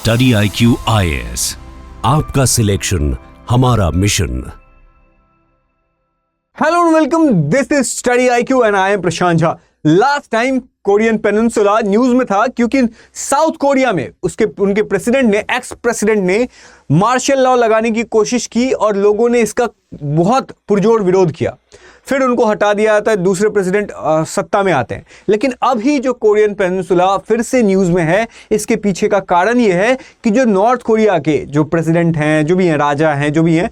Study IQ IAS, आपका selection हमारा mission. Hello and welcome, this is study IQ and I am Prashant Jha. Last time Korean peninsula news में था क्योंकि south Korea में उनके president ने, एक्स प्रेसिडेंट ने मार्शल लॉ लगाने की कोशिश की और लोगों ने इसका बहुत पुरजोर विरोध किया। फिर उनको हटा दिया जाता है, दूसरे प्रेसिडेंट सत्ता में आते हैं। लेकिन अभी जो कोरियन पेनिनसुला फिर से न्यूज में है, इसके पीछे का कारण यह है कि जो नॉर्थ कोरिया के जो प्रेसिडेंट हैं, जो भी हैं, राजा हैं, जो भी हैं,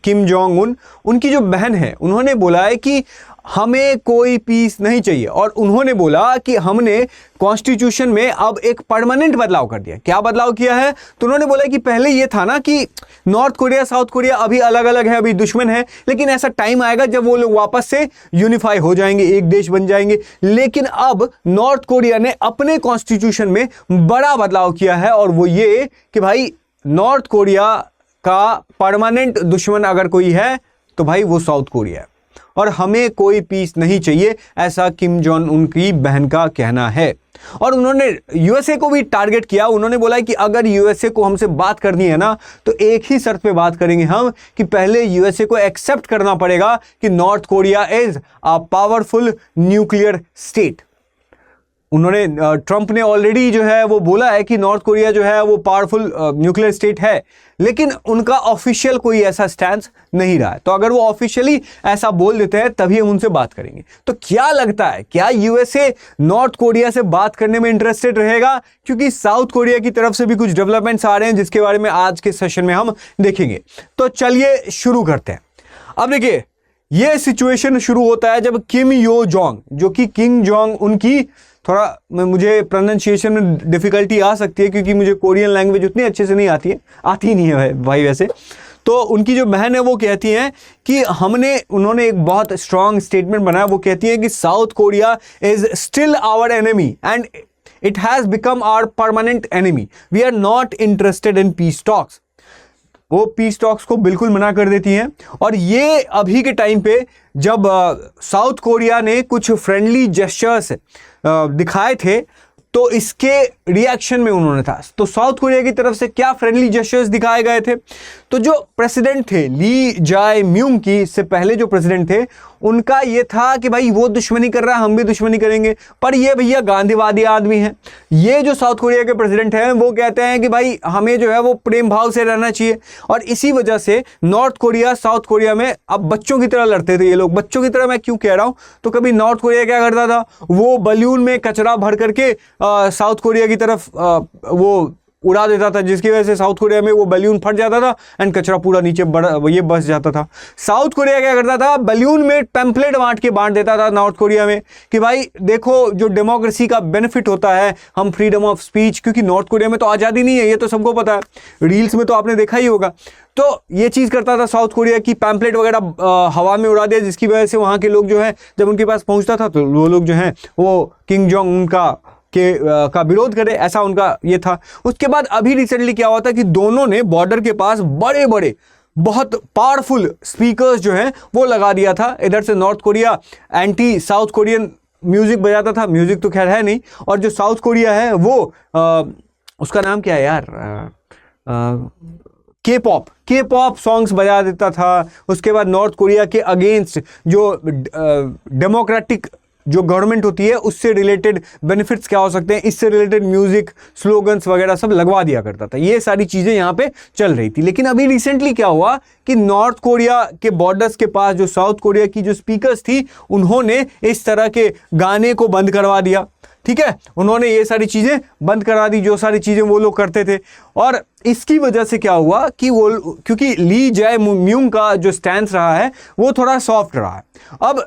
किम जोंग उन, उनकी जो बहन है, उन्होंने बोला है कि हमें कोई पीस नहीं चाहिए। और उन्होंने बोला कि हमने कॉन्स्टिट्यूशन में अब एक परमानेंट बदलाव कर दिया। क्या बदलाव किया है? तो उन्होंने बोला कि पहले ये था ना कि नॉर्थ कोरिया साउथ कोरिया अभी अलग अलग है, अभी दुश्मन है, लेकिन ऐसा टाइम आएगा जब वो लोग वापस से यूनिफाई हो जाएंगे, एक देश बन जाएंगे। लेकिन अब नॉर्थ कोरिया ने अपने कॉन्स्टिट्यूशन में बड़ा बदलाव किया है और वो ये कि भाई नॉर्थ कोरिया का परमानेंट दुश्मन अगर कोई है तो भाई वो साउथ कोरिया है और हमें कोई पीस नहीं चाहिए, ऐसा किम जोंग उनकी बहन का कहना है। और उन्होंने यूएसए को भी टारगेट किया। उन्होंने बोला कि अगर यूएसए को हमसे बात करनी है ना तो एक ही शर्त पे बात करेंगे हम कि पहले यूएसए को एक्सेप्ट करना पड़ेगा कि north Korea is a powerful nuclear state. उन्होंने ट्रंप ने ऑलरेडी जो है वो बोला है कि नॉर्थ कोरिया जो है वो पावरफुल न्यूक्लियर स्टेट है, लेकिन उनका ऑफिशियल कोई ऐसा स्टैंड नहीं रहा है। तो अगर वो ऑफिशियली ऐसा बोल देते हैं तभी हम उनसे बात करेंगे। तो क्या लगता है, क्या यूएसए नॉर्थ कोरिया से बात करने में इंटरेस्टेड रहेगा? क्योंकि साउथ कोरिया की तरफ से भी कुछ डेवलपमेंट्स आ रहे हैं जिसके बारे में आज के सेशन में हम देखेंगे। तो चलिए शुरू करते हैं। अब देखिए, यह सिचुएशन शुरू होता है जब किम यो जोंग, जो कि किम जोंग उनकी, थोड़ा मुझे प्रोनाउंसिएशन में डिफिकल्टी आ सकती है क्योंकि मुझे कोरियन लैंग्वेज उतनी अच्छे से नहीं आती है, आती ही नहीं है भाई वैसे। तो उनकी जो बहन है वो कहती हैं कि उन्होंने एक बहुत स्ट्रांग स्टेटमेंट बनाया। वो कहती हैं कि South Korea is still our enemy and it has become our permanent enemy. We are not interested in peace talks. वो पीस टॉक्स को बिल्कुल मना कर देती हैं। और ये अभी के टाइम पे जब साउथ कोरिया ने कुछ फ्रेंडली जेस्चर्स दिखाए थे तो इसके रिएक्शन में उन्होंने था। तो साउथ कोरिया की तरफ से क्या फ्रेंडली जेस्चर्स दिखाए गए थे? तो जो प्रेसिडेंट थे ली जाए म्यूंग की, इससे पहले जो प्रेसिडेंट थे, उनका ये था कि भाई वो दुश्मनी कर रहा है, हम भी दुश्मनी करेंगे। पर ये भैया गांधीवादी आदमी है। ये जो साउथ कोरिया के प्रेसिडेंट हैं वो कहते हैं कि भाई हमें जो है वो प्रेम भाव से रहना चाहिए। और इसी वजह से नॉर्थ कोरिया साउथ कोरिया में अब बच्चों की तरह लड़ते थे ये लोग। बच्चों की तरह मैं क्यों कह रहा हूं? तो कभी नॉर्थ कोरिया क्या करता था, वो बलून में कचरा भर करके साउथ कोरिया की तरफ वो उड़ा देता था, जिसकी वजह से साउथ कोरिया में वो बलून फट जाता था एंड कचरा पूरा नीचे ये बस जाता था। साउथ कोरिया क्या करता था, बलून में पैम्पलेट बांट देता था नॉर्थ कोरिया में कि भाई देखो जो डेमोक्रेसी का बेनिफिट होता है, हम फ्रीडम ऑफ स्पीच, क्योंकि नॉर्थ कोरिया में तो आज़ादी नहीं है, ये तो सबको पता है, रील्स में तो आपने देखा ही होगा। तो ये चीज़ करता था साउथ कोरिया की, पैम्पलेट वगैरह हवा में उड़ा दिया, जिसकी वजह से वहाँ के लोग जो है जब उनके पास पहुँचता था तो वो लोग जो हैं वो किम जोंग उनका का विरोध करे, ऐसा उनका ये था। उसके बाद अभी रिसेंटली क्या हुआ था कि दोनों ने बॉर्डर के पास बड़े बड़े बहुत पावरफुल स्पीकर्स जो हैं वो लगा दिया था। इधर से north Korea anti south Korean music बजाता था, म्यूजिक तो खैर है नहीं, और जो साउथ कोरिया है वो उसका नाम क्या है यार, के पॉप सॉन्ग्स बजा देता था। उसके बाद नॉर्थ कोरिया के अगेंस्ट जो डेमोक्रेटिक जो गवर्नमेंट होती है उससे रिलेटेड बेनिफिट्स क्या हो सकते हैं, इससे रिलेटेड म्यूजिक, स्लोगन्स वगैरह सब लगवा दिया करता था। ये सारी चीज़ें यहाँ पे चल रही थी। लेकिन अभी रिसेंटली क्या हुआ कि नॉर्थ कोरिया के बॉर्डर्स के पास जो साउथ कोरिया की जो स्पीकर्स थी, उन्होंने इस तरह के गाने को बंद करवा दिया। ठीक है, उन्होंने ये सारी चीज़ें बंद करा दी, जो सारी चीज़ें वो लोग करते थे। और इसकी वजह से क्या हुआ कि वो, क्योंकि ली जाए म्यूंग का जो स्टैंड रहा है वो थोड़ा सॉफ्ट रहा है। अब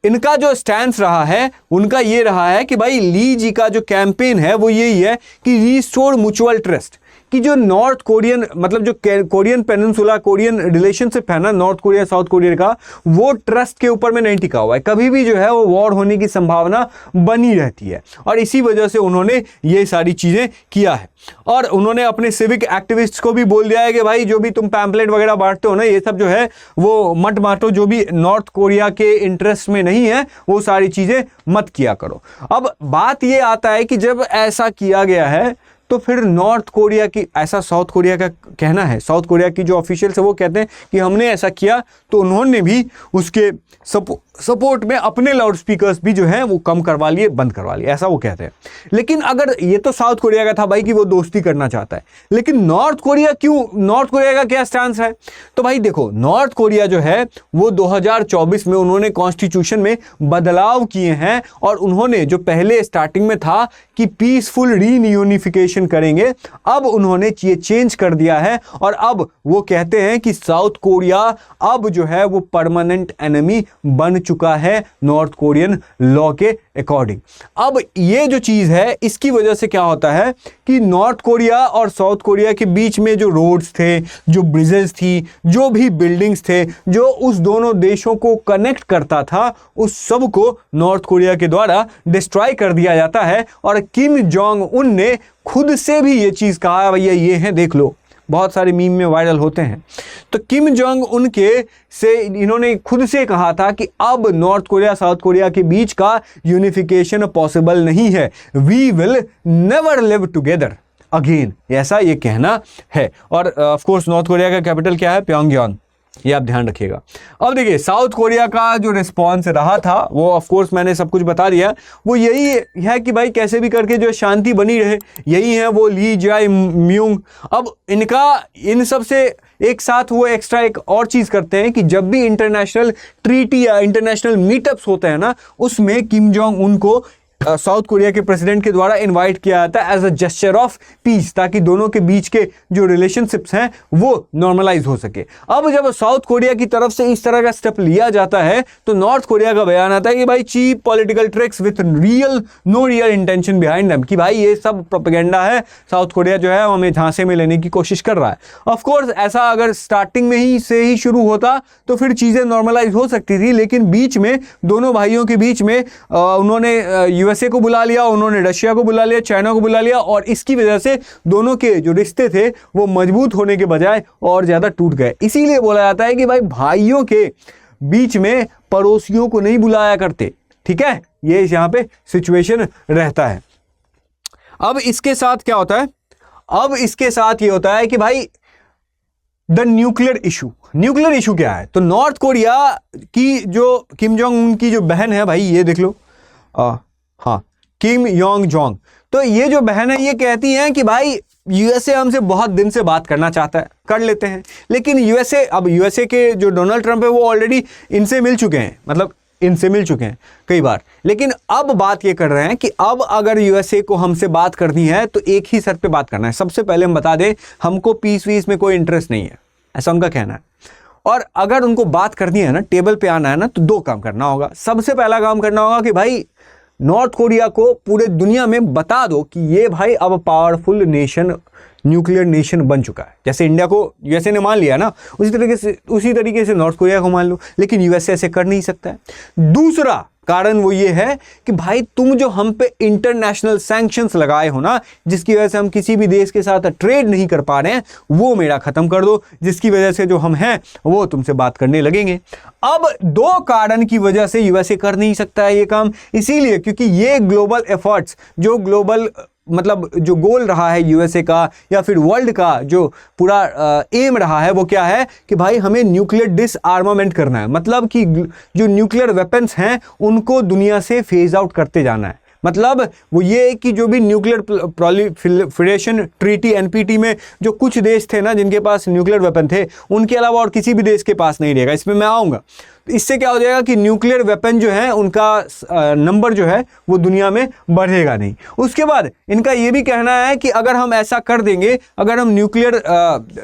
इनका जो स्टैंड रहा है उनका ये रहा है कि भाई ली जी का जो कैंपेन है वो यही है कि रीस्टोर म्यूचुअल ट्रस्ट, कि जो नॉर्थ कोरियन, मतलब जो कोरियन पेनिनसुला, कोरियन रिलेशनशिप है ना नॉर्थ कोरिया साउथ कोरिया का, वो ट्रस्ट के ऊपर में नहीं टिका हुआ है। कभी भी जो है वो वॉर होने की संभावना बनी रहती है और इसी वजह से उन्होंने ये सारी चीज़ें किया है। और उन्होंने अपने सिविक एक्टिविस्ट्स को भी बोल दिया है कि भाई जो भी तुम पैम्पलेट वगैरह बांटते हो ना, ये सब जो है वो मत बांटो, जो भी नॉर्थ कोरिया के इंटरेस्ट में नहीं है वो सारी चीज़ें मत किया करो। अब बात ये आता है कि जब ऐसा किया गया है तो फिर नॉर्थ कोरिया की, ऐसा साउथ कोरिया का कहना है, साउथ कोरिया की जो ऑफिशियल्स है वो कहते हैं कि हमने ऐसा किया, तो उन्होंने भी उसके सपोर्ट में अपने लाउड स्पीकर्स भी जो हैं वो कम करवा लिए, बंद करवा लिए, ऐसा वो कहते हैं। लेकिन अगर ये तो साउथ कोरिया का था भाई कि वो दोस्ती करना चाहता है, लेकिन नॉर्थ कोरिया क्यों, नॉर्थ कोरिया का क्या स्टांस है? तो भाई देखो, नॉर्थ कोरिया जो है वो 2024 में उन्होंने कॉन्स्टिट्यूशन में बदलाव किए हैं, और उन्होंने जो पहले स्टार्टिंग में था कि पीसफुल रीयूनिफिकेशन करेंगे, अब उन्होंने ये चेंज कर दिया है, और अब वो कहते हैं कि साउथ कोरिया अब जो है वो परमानेंट एनिमी बन चुका है नॉर्थ कोरियन लॉ के अकॉर्डिंग। अब ये जो चीज है, इसकी वजह से क्या होता है कि नॉर्थ कोरिया और साउथ कोरिया के बीच में जो रोड्स थे, जो ब्रिजेस थी, जो भी बिल्डिंग्स थे, जो उस दोनों देशों को कनेक्ट करता था, उस सब को नॉर्थ कोरिया के द्वारा डिस्ट्रॉय कर दिया जाता है। और किम जोंग उन ने खुद से भी ये चीज कहा, भैया ये है देख लो, बहुत सारे मीम में वायरल होते हैं। तो किम जोंग उनके से इन्होंने खुद से कहा था कि अब नॉर्थ कोरिया साउथ कोरिया के बीच का यूनिफिकेशन पॉसिबल नहीं है, we will never live together again, ऐसा ये कहना है। और ऑफ कोर्स नॉर्थ कोरिया का कैपिटल क्या है? प्योंगयांग, ये आप ध्यान रखिएगा। अब देखिए, साउथ कोरिया का जो रिस्पॉन्स रहा था वो ऑफ कोर्स मैंने सब कुछ बता दिया, वो यही है कि भाई कैसे भी करके जो शांति बनी रहे, यही है वो ली जाए म्यूंग। अब इनका इन सब से एक साथ वो एक्स्ट्रा एक और चीज करते हैं कि जब भी इंटरनेशनल ट्रीटी या इंटरनेशनल मीटअप्स होते हैं ना, उसमें किम जोंग उनको साउथ कोरिया के प्रेसिडेंट के द्वारा इनवाइट किया जाता है as a gesture of peace, ताकि दोनों के बीच के जो रिलेशनशिप्स हैं वो नॉर्मलाइज हो सके। अब जब साउथ कोरिया की तरफ से इस तरह का स्टेप लिया जाता है, तो नॉर्थ कोरिया का बयान आता है कि भाई cheap political tricks with no real intention behind them, कि भाई ये सब प्रोपेगेंडा है, साउथ कोरिया जो है हमें झांसे में लेने की कोशिश कर रहा है। ऑफ कोर्स ऐसा अगर स्टार्टिंग में ही से ही शुरू होता तो फिर चीजें नॉर्मलाइज हो सकती थी, लेकिन बीच में दोनों भाइयों के बीच में उन्होंने यूएसए को बुला लिया, उन्होंने रशिया को बुला लिया, चाइना को बुला लिया, और इसकी वजह से दोनों के जो रिश्ते थे वो मजबूत होने के बजाय और ज्यादा टूट गए। इसीलिए बोला जाता है कि भाई भाइयों के बीच में पड़ोसियों को नहीं बुलाया करते, ठीक है, ये यहां पे सिचुएशन रहता है। अब इसके साथ क्या होता है? अब इसके साथ ये होता है कि भाई the nuclear issue, nuclear issue क्या है? तो नॉर्थ कोरिया की जो किम जोंग उन की जो बहन है, भाई ये देख लो, हाँ, किम योंग जोंग, तो ये जो बहन है ये कहती हैं कि भाई यूएसए हमसे बहुत दिन से बात करना चाहता है, कर लेते हैं, लेकिन यूएसए, अब यूएसए के जो डोनाल्ड ट्रंप है वो ऑलरेडी इनसे मिल चुके हैं, मतलब इनसे मिल चुके हैं कई बार, लेकिन अब बात ये कर रहे हैं कि अब अगर यूएसए को हमसे बात करनी है तो एक ही शर्त पे बात करना है। सबसे पहले हम बता दें, हमको पीस वीस में कोई इंटरेस्ट नहीं है, ऐसा उनका कहना है। और अगर उनको बात करनी है ना, टेबल पे आना है ना, तो दो काम करना होगा। सबसे पहला काम करना होगा कि भाई नॉर्थ कोरिया को पूरे दुनिया में बता दो कि ये भाई अब पावरफुल नेशन, न्यूक्लियर नेशन बन चुका है। जैसे इंडिया को यूएसए ने मान लिया ना, उसी तरीके से नॉर्थ कोरिया को मान लो, लेकिन यूएसए ऐसे कर नहीं सकता है। दूसरा कारण वो ये है कि भाई तुम जो हम पे इंटरनेशनल सैंक्शंस लगाए हो ना, जिसकी वजह से हम किसी भी देश के साथ ट्रेड नहीं कर पा रहे हैं, वो मेरा खत्म कर दो, जिसकी वजह से जो हम हैं वो तुमसे बात करने लगेंगे। अब दो कारण की वजह से यूएसए कर नहीं सकता है ये काम, इसीलिए क्योंकि ये ग्लोबल एफर्ट्स, जो ग्लोबल मतलब जो गोल रहा है यूएसए का या फिर वर्ल्ड का जो पूरा एम रहा है, वो क्या है कि भाई हमें न्यूक्लियर डिसआर्मामेंट करना है, मतलब कि जो न्यूक्लियर वेपन्स हैं उनको दुनिया से फेज आउट करते जाना है। मतलब वो ये कि जो भी न्यूक्लियर प्रोलिफरेशन ट्रीटी एनपीटी में जो कुछ देश थे ना जिनके पास न्यूक्लियर वेपन थे, उनके अलावा और किसी भी देश के पास नहीं रहेगा। इसमें मैं आऊँगा, इससे क्या हो जाएगा कि न्यूक्लियर वेपन जो है उनका नंबर जो है वो दुनिया में बढ़ेगा नहीं। उसके बाद इनका ये भी कहना है कि अगर हम ऐसा कर देंगे, अगर हम न्यूक्लियर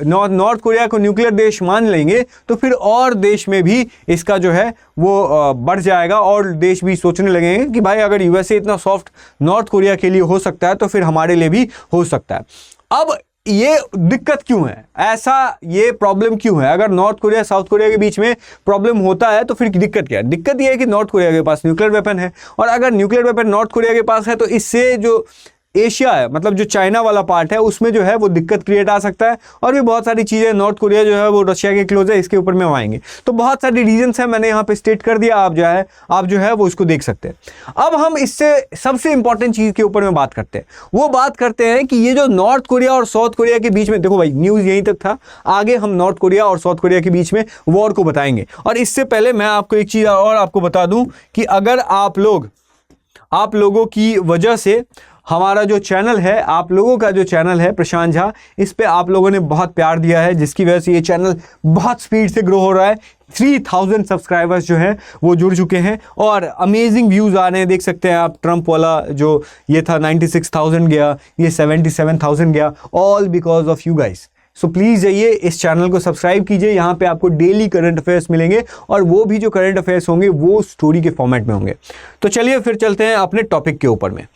नॉर्थ कोरिया को न्यूक्लियर देश मान लेंगे, तो फिर और देश में भी इसका जो है वो बढ़ जाएगा, और देश भी सोचने लगेंगे कि भाई अगर यूएसए इतना सॉफ्ट नॉर्थ कोरिया के लिए हो सकता है तो फिर हमारे लिए भी हो सकता है। अब ये दिक्कत क्यों है, ऐसा ये प्रॉब्लम क्यों है? अगर नॉर्थ कोरिया साउथ कोरिया के बीच में प्रॉब्लम होता है तो फिर दिक्कत क्या है? दिक्कत ये है कि नॉर्थ कोरिया के पास न्यूक्लियर वेपन है, और अगर न्यूक्लियर वेपन नॉर्थ कोरिया के पास है तो इससे जो एशिया है, मतलब जो चाइना वाला पार्ट है, उसमें जो है वो दिक्कत क्रिएट आ सकता है। और भी बहुत सारी चीज़ें, नॉर्थ कोरिया जो है वो रशिया के क्लोज है, इसके ऊपर में आएंगे। तो बहुत सारी रीजंस है, मैंने यहाँ पे स्टेट कर दिया, आप जो है वो उसको देख सकते हैं। अब हम इससे सबसे इंपॉर्टेंट चीज़ के ऊपर में बात करते हैं। वो बात करते हैं कि ये जो नॉर्थ कोरिया और साउथ कोरिया के बीच में, देखो भाई न्यूज़ यहीं तक था, आगे हम नॉर्थ कोरिया और साउथ कोरिया के बीच में वॉर को बताएंगे। और इससे पहले मैं आपको एक चीज़ और आपको बता दूं कि अगर आप लोगों की वजह से हमारा जो चैनल है, आप लोगों का जो चैनल है प्रशांत झा, इस पे आप लोगों ने बहुत प्यार दिया है, जिसकी वजह से ये चैनल बहुत स्पीड से ग्रो हो रहा है। 3000 सब्सक्राइबर्स जो हैं वो जुड़ चुके हैं और अमेजिंग व्यूज़ आ रहे हैं। देख सकते हैं आप, ट्रंप वाला जो ये था 96,000 गया, ये 77,000 गया, all because of you guys. So please जाइए इस चैनल को सब्सक्राइब कीजिए। यहाँ पे आपको डेली करंट अफेयर्स मिलेंगे और वो भी जो करंट अफेयर्स होंगे वो स्टोरी के फॉर्मेट में होंगे। तो चलिए फिर चलते हैं अपने टॉपिक के ऊपर में।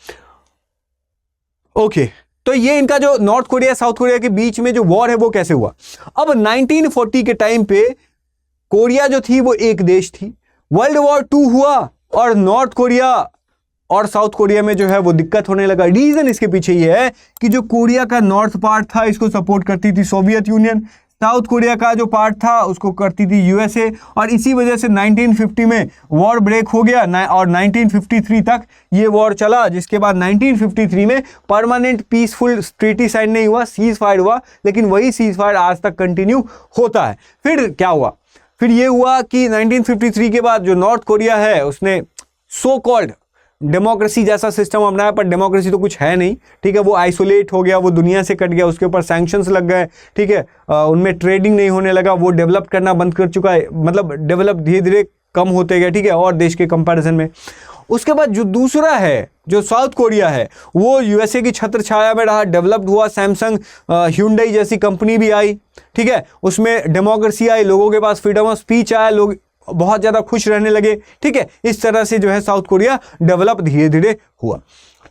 ओके, तो ये इनका जो नॉर्थ कोरिया साउथ कोरिया के बीच में जो वॉर है वो कैसे हुआ। अब 1940 के टाइम पे कोरिया जो थी वो एक देश थी। वर्ल्ड वॉर 2 हुआ और नॉर्थ कोरिया और साउथ कोरिया में जो है वो दिक्कत होने लगा। रीजन इसके पीछे ये है कि जो कोरिया का नॉर्थ पार्ट था इसको सपोर्ट करती थी सोवियत यूनियन, साउथ कोरिया का जो पार्ट था उसको करती थी यूएसए, और इसी वजह से 1950 में वॉर ब्रेक हो गया और 1953 तक ये वॉर चला, जिसके बाद 1953 में परमानेंट पीसफुल ट्रीटी साइन नहीं हुआ, सीज फायर हुआ, लेकिन वही सीज फायर आज तक कंटिन्यू होता है। फिर क्या हुआ, फिर ये हुआ कि 1953 के बाद जो नॉर्थ कोरिया है उसने सो कॉल्ड डेमोक्रेसी जैसा सिस्टम अपनाया, पर डेमोक्रेसी तो कुछ है नहीं, ठीक है। वो आइसोलेट हो गया, वो दुनिया से कट गया, उसके ऊपर सैंक्शंस लग गए, ठीक है। उनमें ट्रेडिंग नहीं होने लगा, वो डेवलप करना बंद कर चुका है, मतलब डेवलप धीरे धीरे कम होते गए, ठीक है, और देश के कंपैरिजन में। उसके बाद जो दूसरा है, जो साउथ कोरिया है, वो यूएसए की छत्र छाया में रहा, डेवलप्ड हुआ, सैमसंग ह्यूंडई जैसी कंपनी भी आई, ठीक है, उसमें डेमोक्रेसी आई, लोगों के पास फ्रीडम ऑफ स्पीच आया, लोग बहुत ज़्यादा खुश रहने लगे, ठीक है। इस तरह से जो है साउथ कोरिया डेवलप धीरे धीरे हुआ।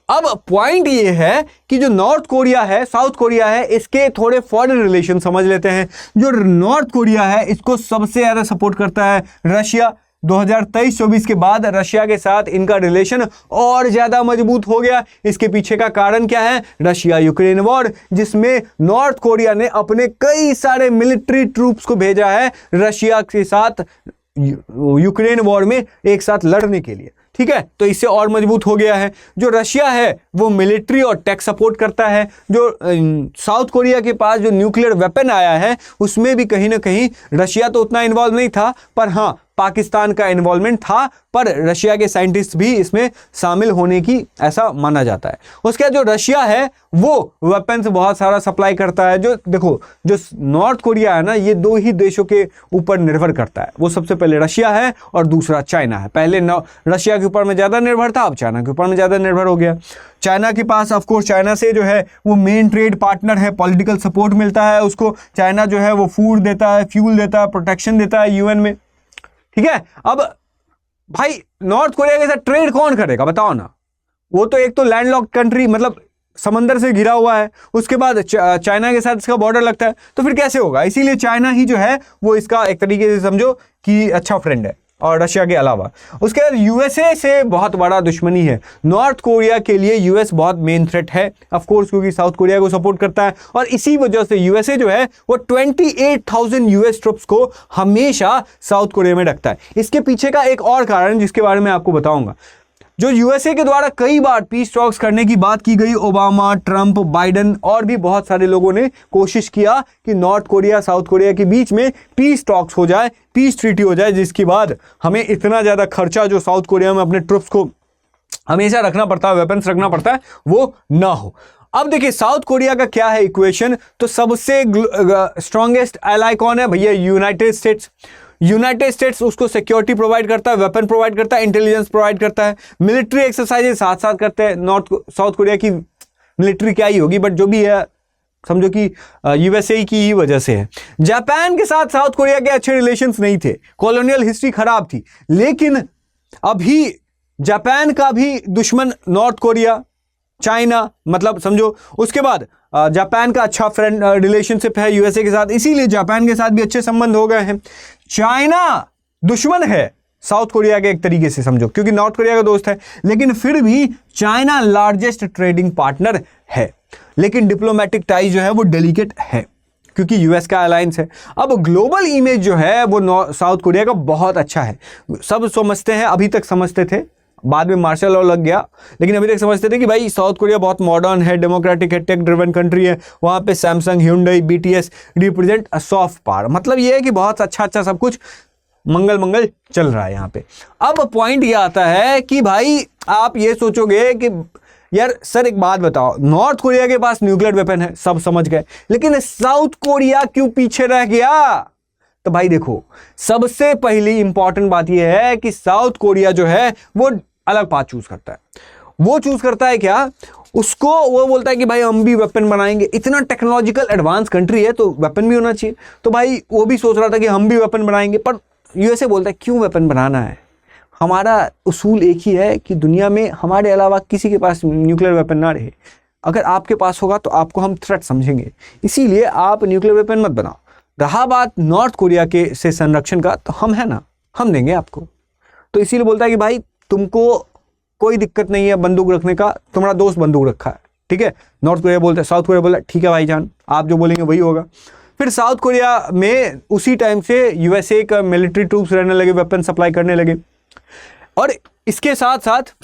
अब पॉइंट ये है कि जो नॉर्थ कोरिया है साउथ कोरिया है, इसके थोड़े फॉरेन रिलेशन समझ लेते हैं। जो नॉर्थ कोरिया है इसको सबसे ज़्यादा सपोर्ट करता है रशिया। 2023-24 के बाद रशिया के साथ इनका रिलेशन और ज़्यादा मजबूत हो गया। इसके पीछे का कारण क्या है, रशिया यूक्रेन वॉर, जिसमें नॉर्थ कोरिया ने अपने कई सारे मिलिट्री ट्रूप्स को भेजा है रशिया के साथ यूक्रेन वॉर में एक साथ लड़ने के लिए, ठीक है। तो इससे और मजबूत हो गया है। जो रशिया है वो मिलिट्री और टेक सपोर्ट करता है। जो साउथ कोरिया के पास जो न्यूक्लियर वेपन आया है उसमें भी कहीं ना कहीं रशिया तो उतना इन्वॉल्व नहीं था, पर हाँ पाकिस्तान का इन्वॉल्वमेंट था, पर रशिया के साइंटिस्ट भी इसमें शामिल होने की ऐसा माना जाता है। उसके बाद जो रशिया है वो वेपन्स बहुत सारा सप्लाई करता है। जो देखो, जो नॉर्थ कोरिया है ना, ये दो ही देशों के ऊपर निर्भर करता है। वो सबसे पहले रशिया है और दूसरा चाइना है। पहले रशिया के ऊपर में ज़्यादा निर्भर था, अब चाइना के ऊपर में ज़्यादा निर्भर हो गया। चाइना के पास ऑफकोर्स चाइना से जो है वो मेन ट्रेड पार्टनर है, पॉलिटिकल सपोर्ट मिलता है उसको। चाइना जो है वो फूड देता है, फ्यूल देता है, प्रोटेक्शन देता है यूएन में, ठीक है। अब भाई नॉर्थ कोरिया के साथ ट्रेड कौन करेगा बताओ ना। वो तो एक तो लैंडलॉक्ड कंट्री, मतलब समंदर से घिरा हुआ है, उसके बाद चाइना के साथ इसका बॉर्डर लगता है, तो फिर कैसे होगा। इसीलिए चाइना ही जो है वो इसका एक तरीके से समझो कि अच्छा फ्रेंड है, और रशिया के अलावा। उसके बाद यूएसए से बहुत बड़ा दुश्मनी है। नॉर्थ कोरिया के लिए यूएस बहुत मेन थ्रेट है ऑफ कोर्स, क्योंकि साउथ कोरिया को सपोर्ट करता है, और इसी वजह से यूएसए जो है वो 28,000 यूएस ट्रुप्स को हमेशा साउथ कोरिया में रखता है। इसके पीछे का एक और कारण जिसके बारे में आपको बताऊंगा। जो यूएसए के द्वारा कई बार पीस टॉक्स करने की बात की गई, ओबामा, ट्रंप, बाइडन और भी बहुत सारे लोगों ने कोशिश किया कि नॉर्थ कोरिया साउथ कोरिया के बीच में पीस टॉक्स हो जाए, पीस ट्रीटी हो जाए, जिसके बाद हमें इतना ज़्यादा खर्चा जो साउथ कोरिया में अपने ट्रुप्स को हमेशा रखना पड़ता है, वेपन्स रखना पड़ता है, वो ना हो। अब देखिए साउथ कोरिया का क्या है इक्वेशन। तो सबसे स्ट्रॉन्गेस्ट एलाई कौन है भैया, यूनाइटेड स्टेट्स। यूनाइटेड स्टेट्स उसको सिक्योरिटी प्रोवाइड करता है, वेपन प्रोवाइड करता है, इंटेलिजेंस प्रोवाइड करता है, मिलिट्री एक्सरसाइजेज साथ साथ करते हैं। साउथ कोरिया की मिलिट्री क्या ही होगी, बट जो भी है समझो कि यूएसए की ही वजह से है। जापान के साथ साउथ कोरिया के अच्छे रिलेशंस नहीं थे, कॉलोनियल हिस्ट्री खराब थी, लेकिन अभी जापान का भी दुश्मन नॉर्थ कोरिया, चाइना, मतलब समझो। उसके बाद जापान का अच्छा फ्रेंड रिलेशनशिप है यूएसए के साथ, इसीलिए जापान के साथ भी अच्छे संबंध हो गए हैं। चाइना दुश्मन है साउथ कोरिया के एक तरीके से समझो, क्योंकि नॉर्थ कोरिया का दोस्त है, लेकिन फिर भी चाइना लार्जेस्ट ट्रेडिंग पार्टनर है। लेकिन डिप्लोमेटिक टाई जो है वो डेलिकेट है, क्योंकि यूएस का अलायंस है। अब ग्लोबल इमेज जो है वो साउथ कोरिया का बहुत अच्छा है। सब समझते हैं, अभी तक समझते थे, बाद में मार्शल लॉ लग गया, लेकिन अभी तक समझते थे कि भाई साउथ कोरिया बहुत मॉडर्न है, डेमोक्रेटिक है, टेक ड्रिवन कंट्री है, वहाँ पे Samsung, Hyundai, BTS represent a soft power. मतलब ये है कि बहुत अच्छा सब कुछ मंगल चल रहा है यहाँ पे। अब पॉइंट ये आता है कि भाई आप ये सोचोगे कि यार सर एक बात बताओ, नॉर्थ कोरिया के पास न्यूक्लियर वेपन है, सब समझ गए, लेकिन साउथ कोरिया क्यों पीछे रह गया? तो भाई देखो, सबसे पहली इंपॉर्टेंट बात यह है कि साउथ कोरिया जो है वो अलग पाथ चूज करता है। वो चूज करता है क्या? उसको वो बोलता है कि भाई हम भी वेपन बनाएंगे। इतना टेक्नोलॉजिकल एडवांस कंट्री है तो वेपन भी होना चाहिए। तो भाई वो भी सोच रहा था कि हम भी वेपन बनाएंगे, पर यूएसए बोलता है क्यों वेपन बनाना है, हमारा उसूल एक ही है कि दुनिया में हमारे अलावा किसी के पास न्यूक्लियर वेपन ना रहे। अगर आपके पास होगा तो आपको हम थ्रेट समझेंगे, इसीलिए आप न्यूक्लियर वेपन मत बनाओ। रहा बात नॉर्थ कोरिया के से संरक्षण का, तो हम है ना, हम देंगे आपको। तो इसीलिए बोलता है कि भाई तुमको कोई दिक्कत नहीं है बंदूक रखने का, तुम्हारा दोस्त बंदूक रखा है, ठीक है। नॉर्थ कोरिया बोलता है, साउथ कोरिया बोलता है ठीक है भाईजान, आप जो बोलेंगे वही होगा। फिर साउथ कोरिया में उसी टाइम से यूएसए का मिलिट्री ट्रूप्स रहने लगे, वेपन सप्लाई करने लगे, और इसके साथ साथ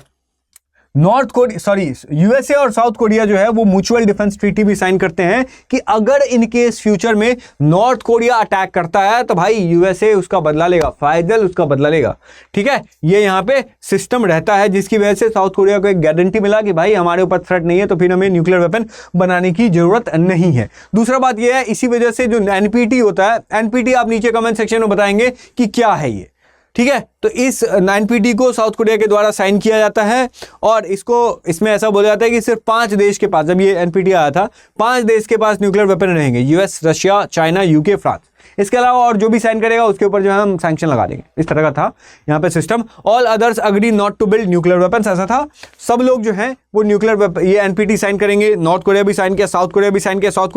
यूएसए और साउथ कोरिया जो है वो म्यूचुअल डिफेंस ट्रीटी भी साइन करते हैं कि अगर इनकेस फ्यूचर में नॉर्थ कोरिया अटैक करता है तो भाई यूएसए उसका बदला लेगा, फाइनल उसका बदला लेगा, ठीक है। ये यहाँ पे सिस्टम रहता है, जिसकी वजह से साउथ कोरिया को एक गारंटी मिला कि भाई हमारे ऊपर थ्रेट नहीं है, तो फिर हमें न्यूक्लियर वेपन बनाने की जरूरत नहीं है। दूसरा बात यह है, इसी वजह से जो एनपीटी होता है, एनपीटी आप नीचे कमेंट सेक्शन में बताएंगे कि क्या है ये, ठीक है। तो इस 9PD को साउथ कोरिया के द्वारा साइन किया जाता है, और इसमें ऐसा बोला जाता है कि सिर्फ 5 देश के पास, जब ये NPT आया था, 5 देश के पास न्यूक्लियर वेपन रहेंगे, US, Russia, China, UK, France. इसके अलावा और जो भी साइन करेगा उसके ऊपर जो है हम सैंक्शन लगा देंगे। इस तरह का था यहाँ पे system. All others agree not to build nuclear weapons, ऐसा था। सब लोग जो हैं वो न्यूक्लियर वेपन, ये एनपीटी साइन करेंगे। नॉर्थ कोरिया भी साइन किया, साउथ कोरिया भी साइन किया। साउथ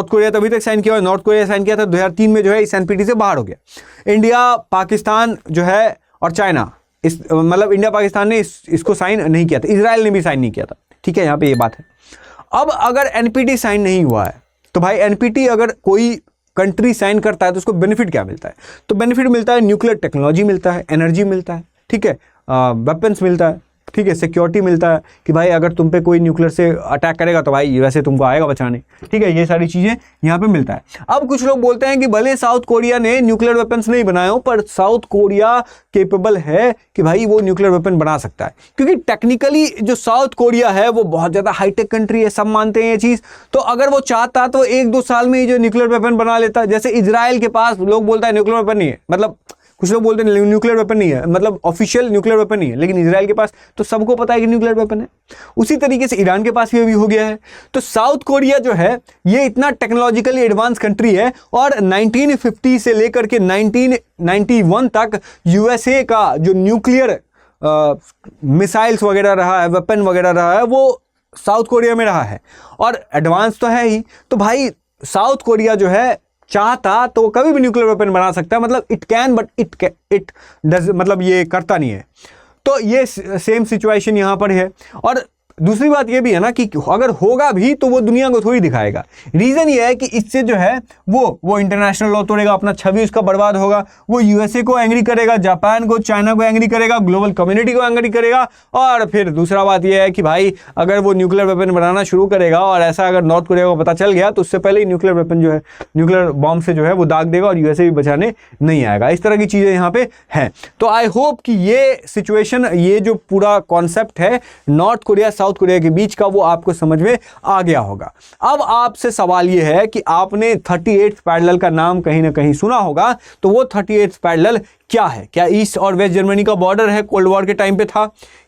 कोरिया तभी तक साइन किया और नॉर्थ कोरिया साइन किया था 2003 में, जो है इस एनपीटी से बाहर हो गया। इंडिया, पाकिस्तान जो है और चाइना, इस मतलब इंडिया पाकिस्तान ने इसको साइन नहीं किया था, इजराइल ने भी साइन नहीं किया था, ठीक है। यहाँ पे ये बात है। अब अगर एनपीटी साइन नहीं हुआ है तो भाई एनपीटी अगर कोई कंट्री साइन करता है तो उसको बेनिफिट क्या मिलता है? तो बेनिफिट मिलता है न्यूक्लियर टेक्नोलॉजी मिलता है, एनर्जी मिलता है, ठीक है, वेपन्स मिलता है, ठीक है, सिक्योरिटी मिलता है कि भाई अगर तुम पे कोई न्यूक्लियर से अटैक करेगा तो भाई वैसे तुमको आएगा बचाने, ठीक है। ये सारी चीज़ें यहाँ पे मिलता है। अब कुछ लोग बोलते हैं कि भले साउथ कोरिया ने न्यूक्लियर वेपन्स नहीं बनाए हो, पर साउथ कोरिया केपेबल है कि भाई वो न्यूक्लियर वेपन बना सकता है, क्योंकि टेक्निकली जो साउथ कोरिया है वो बहुत ज़्यादा हाईटेक कंट्री है, सब मानते हैं ये चीज़। तो अगर वो चाहता तो 1-2 साल में ही जो न्यूक्लियर वेपन बना लेता। जैसे इजराइल के पास लोग बोलता है न्यूक्लियर वेपन नहीं है, मतलब कुछ लोग बोलते हैं न्यूक्लियर वेपन नहीं है, मतलब ऑफिशियल न्यूक्लियर वेपन नहीं है, लेकिन इजराइल के पास तो सबको पता है कि न्यूक्लियर वेपन है। उसी तरीके से ईरान के पास भी हो गया है। तो साउथ कोरिया जो है ये इतना टेक्नोलॉजिकली एडवांस कंट्री है, और 1950 से लेकर के 1991 तक यूएसए का जो न्यूक्लियर मिसाइल्स वगैरह रहा है, वेपन वगैरह रहा है, वो साउथ कोरिया में रहा है, और एडवांस तो है ही। तो भाई साउथ कोरिया जो है चाहता तो कभी भी न्यूक्लियर वेपन बना सकता है, मतलब it can, but it does, मतलब ये करता नहीं है। तो ये सेम सिचुएशन यहाँ पर है। और दूसरी बात ये भी है ना कि अगर होगा भी तो वो दुनिया को थोड़ी दिखाएगा। रीज़न ये है कि इससे जो है वो इंटरनेशनल लॉ तोड़ेगा, अपना छवि उसका बर्बाद होगा, वो यूएसए को एंग्री करेगा, जापान को, चाइना को एंग्री करेगा, ग्लोबल कम्युनिटी को एंग्री करेगा। और फिर दूसरा बात ये है कि भाई अगर वो न्यूक्लियर वेपन बनाना शुरू करेगा और ऐसा अगर नॉर्थ कोरिया को पता चल गया तो उससे पहले ही न्यूक्लियर वेपन जो है, न्यूक्लियर बॉम्ब से जो है वो दाग देगा और यूएसए भी बचाने नहीं आएगा। इस तरह की चीज़ें यहाँ पे हैं। तो आई होप कि ये सिचुएशन, ये जो पूरा कॉन्सेप्ट है नॉर्थ कोरिया साउथ कोरिया के बीच का, वो आपको समझ में आ गया होगा। अब आपसे सवाल ये है कि आपने 38th पैरेलल का नाम कहीं ना कहीं सुना होगा, तो वो 38th पैरेलल क्या है? क्या ईस्ट और वेस्ट जर्मनी का बॉर्डर है, कोल्ड वॉर के टाइम पे था?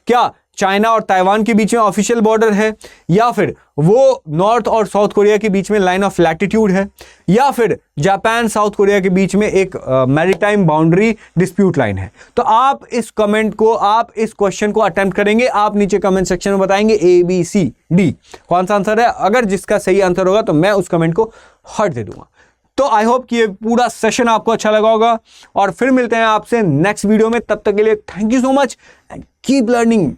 क्या चाइना और ताइवान के बीच में ऑफिशियल बॉर्डर है? या फिर वो नॉर्थ और साउथ कोरिया के बीच में लाइन ऑफ लैटिट्यूड है? या फिर जापान साउथ कोरिया के बीच में एक मैरीटाइम बाउंड्री डिस्प्यूट लाइन है? तो आप इस कमेंट को, आप इस क्वेश्चन को अटेम्प्ट करेंगे, आप नीचे कमेंट सेक्शन में बताएंगे ABCD कौन सा आंसर है। अगर जिसका सही आंसर होगा तो मैं उस कमेंट को हार्ट दे दूंगा। तो आई होप कि ये पूरा सेशन आपको अच्छा लगा होगा और फिर मिलते हैं आपसे नेक्स्ट वीडियो में। तब तक के लिए thank you so much and keep learning.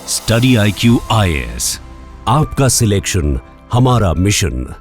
Study IQ IAS, आपका सिलेक्शन हमारा मिशन।